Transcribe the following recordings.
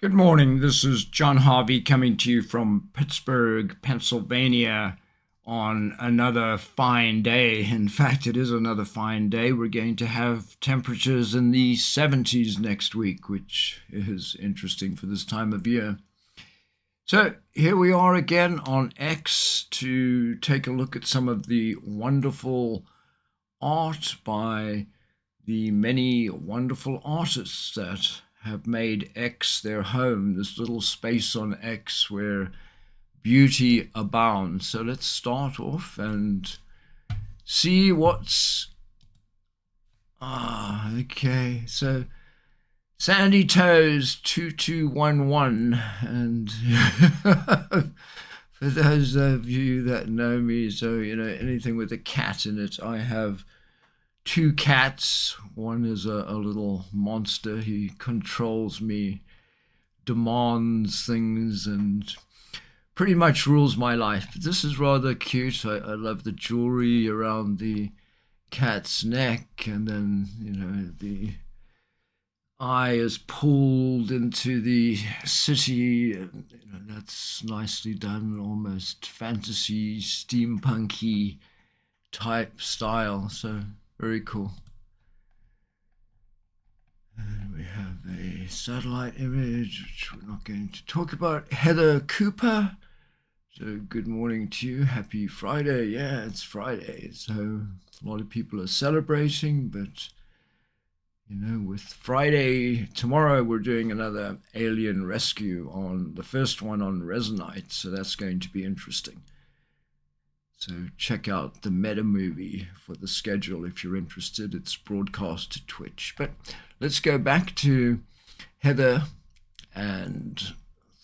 Good morning. This is John Harvey coming to you from Pittsburgh, Pennsylvania on another fine day. In fact, it is another fine day. We're going to have temperatures in the 70s next week, which is interesting for this time of year. So here we are again on X to take a look at some of the wonderful art by the many wonderful artists that have made X their home, this little space on X where beauty abounds. So let's start off and see what's... okay. So Sandy Toes 2211. And for those of you that know me, so, anything with a cat in it, I have two cats. One is a little monster. He controls me, demands things, and pretty much rules my life. But this is rather cute. I love the jewelry around the cat's neck, and then, the eye is pulled into the city. And, that's nicely done, almost fantasy, steampunky type style. So very cool. And we have a satellite image, which we're not going to talk about. Heather Cooper. So good morning to you. Happy Friday. Yeah, it's Friday. So a lot of people are celebrating, but with Friday tomorrow, we're doing another alien rescue on the first one on Resonite. So that's going to be interesting. So check out the Meta movie for the schedule if you're interested. It's broadcast to Twitch. But let's go back to Heather, and I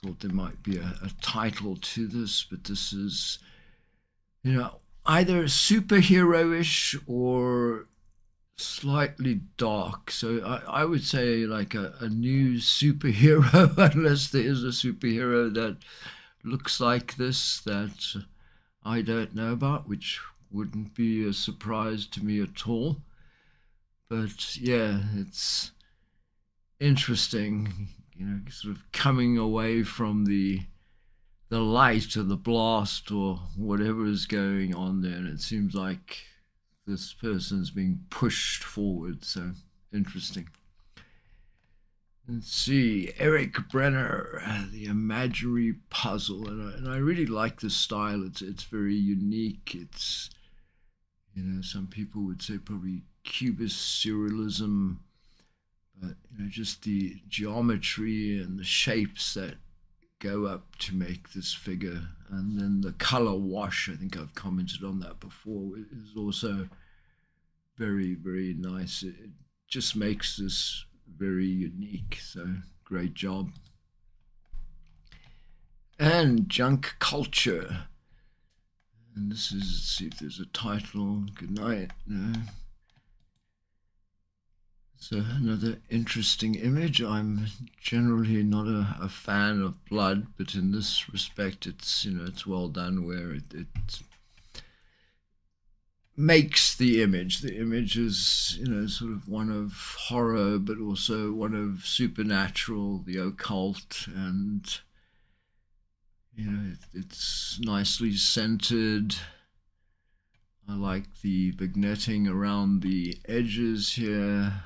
thought there might be a title to this, but this is, either superhero-ish or slightly dark. So I would say like a new superhero, unless there is a superhero that looks like this that I don't know about, which wouldn't be a surprise to me at all. But yeah, it's interesting, sort of coming away from the light or the blast or whatever is going on there, and it seems like this person's being pushed forward. So interesting. Let's see, Eric Brenner, The Imaginary Puzzle, and I really like this style. It's very unique. It's, some people would say probably Cubist surrealism, but just the geometry and the shapes that go up to make this figure, and then the color wash. I think I've commented on that before. Is also very, very nice. It just makes this very unique. So great job. And Junk Culture. And this is, let's see if there's a title. Good night. No. So another interesting image. I'm generally not a fan of blood, but in this respect, it's it's well done where it makes the image. The image is, sort of one of horror, but also one of supernatural, the occult, and, it's nicely centered. I like the vignetting around the edges here, a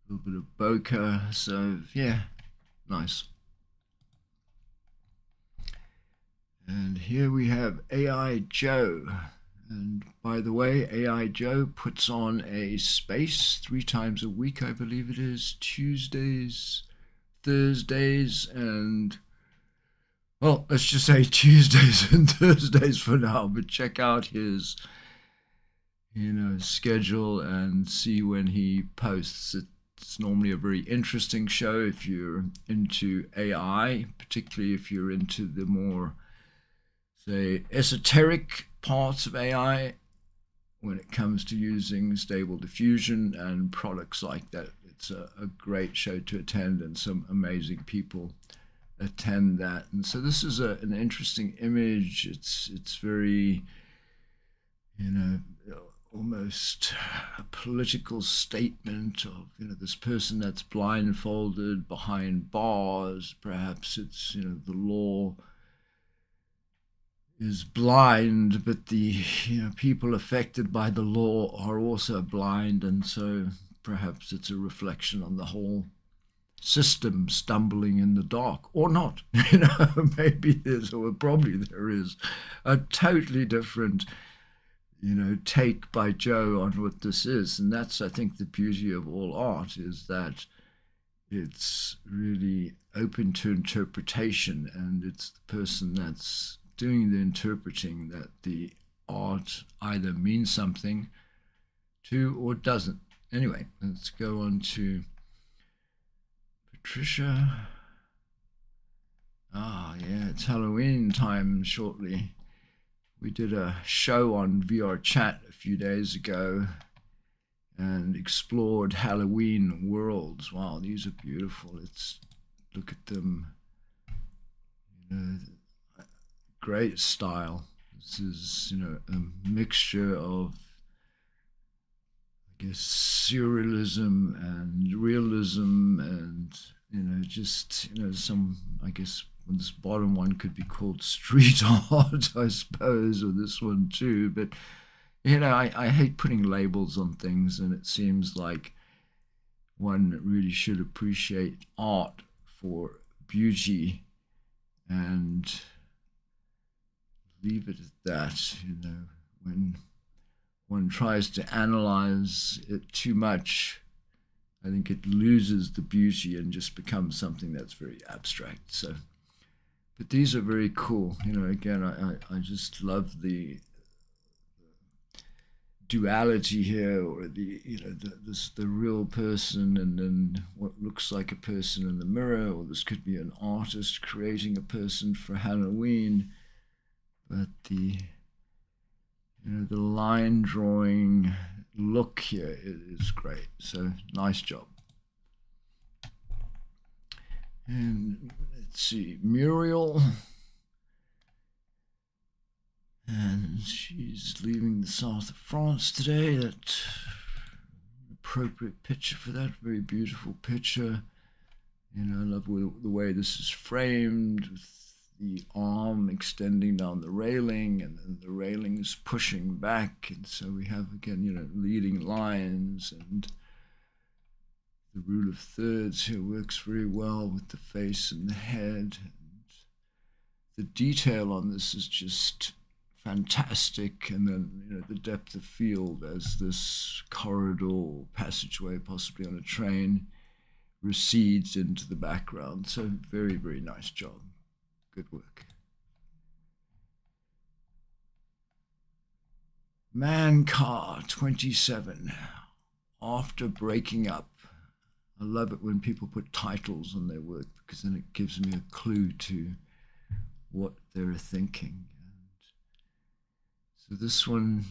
little bit of bokeh, so yeah, nice. And here we have AI Joe. And by the way, AI Joe puts on a space 3 times a week, I believe it is, Tuesdays, Thursdays, and, well, let's just say Tuesdays and Thursdays for now, but check out his, schedule and see when he posts. It's normally a very interesting show if you're into AI, particularly if you're into the more, say, esoteric parts of AI when it comes to using Stable Diffusion and products like that. It's a great show to attend, and some amazing people attend that. And so this is an interesting image. It's very, almost almost a political statement of, this person that's blindfolded behind bars. Perhaps it's, the law is blind, but the people affected by the law are also blind, and so perhaps it's a reflection on the whole system stumbling in the dark, or not. Maybe there's, or probably there is, a totally different take by Joe on what this is. And that's, I think, the beauty of all art, is that it's really open to interpretation, and it's the person that's doing the interpreting that the art either means something to or doesn't. Anyway, let's go on to Patricia. Yeah, it's Halloween time shortly. We did a show on VR Chat a few days ago and explored Halloween worlds. Wow, these are beautiful. Let's look at them. Great style. This is, a mixture of, I guess, surrealism and realism, and just some, I guess, this bottom one could be called street art, I suppose, or this one too. But I hate putting labels on things, and it seems like one really should appreciate art for beauty and leave it at that. When one tries to analyze it too much, I think it loses the beauty and just becomes something that's very abstract. So, but these are very cool. Again, I just love the duality here, or the real person and then what looks like a person in the mirror, or this could be an artist creating a person for Halloween. But the line drawing look here is great. So nice job. And let's see, Muriel. And she's leaving the south of France today. That appropriate picture for that. Very beautiful picture. I love the way this is framed, with the arm extending down the railing, and then the railing is pushing back. And so we have, again, leading lines, and the rule of thirds here works very well with the face and the head. And the detail on this is just fantastic. And then, the depth of field as this corridor or passageway, possibly on a train, recedes into the background. So very, very nice job. Good work. Mancar 27, after breaking up. I love it when people put titles on their work, because then it gives me a clue to what they're thinking. And so this one,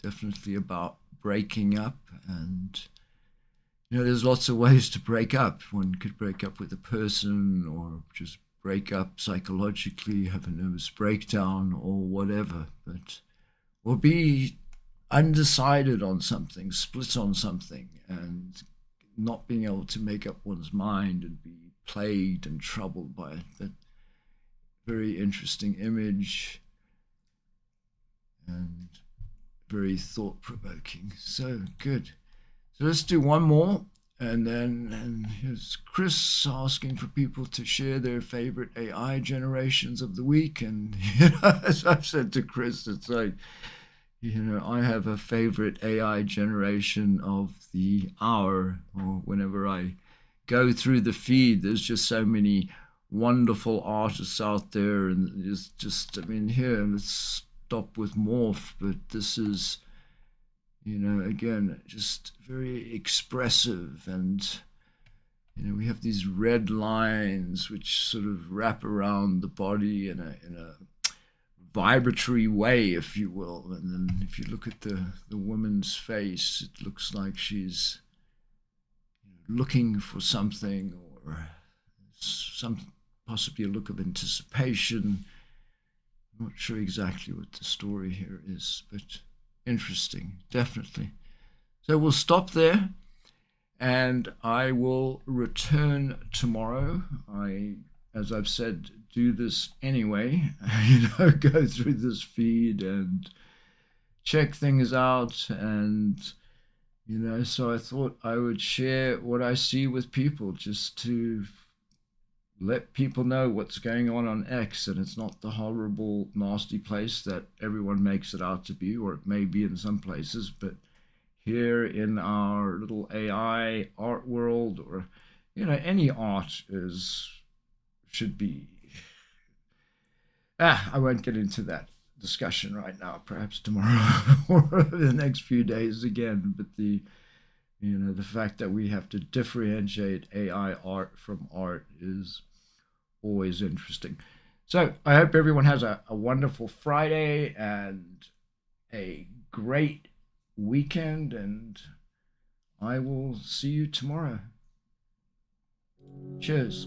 definitely about breaking up. And there's lots of ways to break up. One could break up with a person, or just break up psychologically, have a nervous breakdown, or whatever. Or be undecided on something, split on something, and not being able to make up one's mind, and be plagued and troubled by it. But very interesting image, and very thought-provoking. So good. So let's do one more. And here's Chris asking for people to share their favorite AI generations of the week. And as I've said to Chris, it's like, I have a favorite AI generation of the hour, or whenever I go through the feed, there's just so many wonderful artists out there. And it's just, here, let's stop with Morph, but this is, again, just very expressive. And, we have these red lines which sort of wrap around the body in a vibratory way, if you will. And then if you look at the woman's face, it looks like she's looking for something, or possibly a look of anticipation. I'm not sure exactly what the story here is, but interesting, definitely. So we'll stop there, and I will return tomorrow. As I've said, do this anyway. Go through this feed and check things out, and so I thought I would share what I see with people, just to let people know what's going on X, and it's not the horrible, nasty place that everyone makes it out to be, or it may be in some places, but here in our little AI art world, or any art is should be. I won't get into that discussion right now. Perhaps tomorrow or the next few days again. But the fact that we have to differentiate AI art from art is always interesting. So I hope everyone has a wonderful Friday and a great weekend, and I will see you tomorrow. Cheers.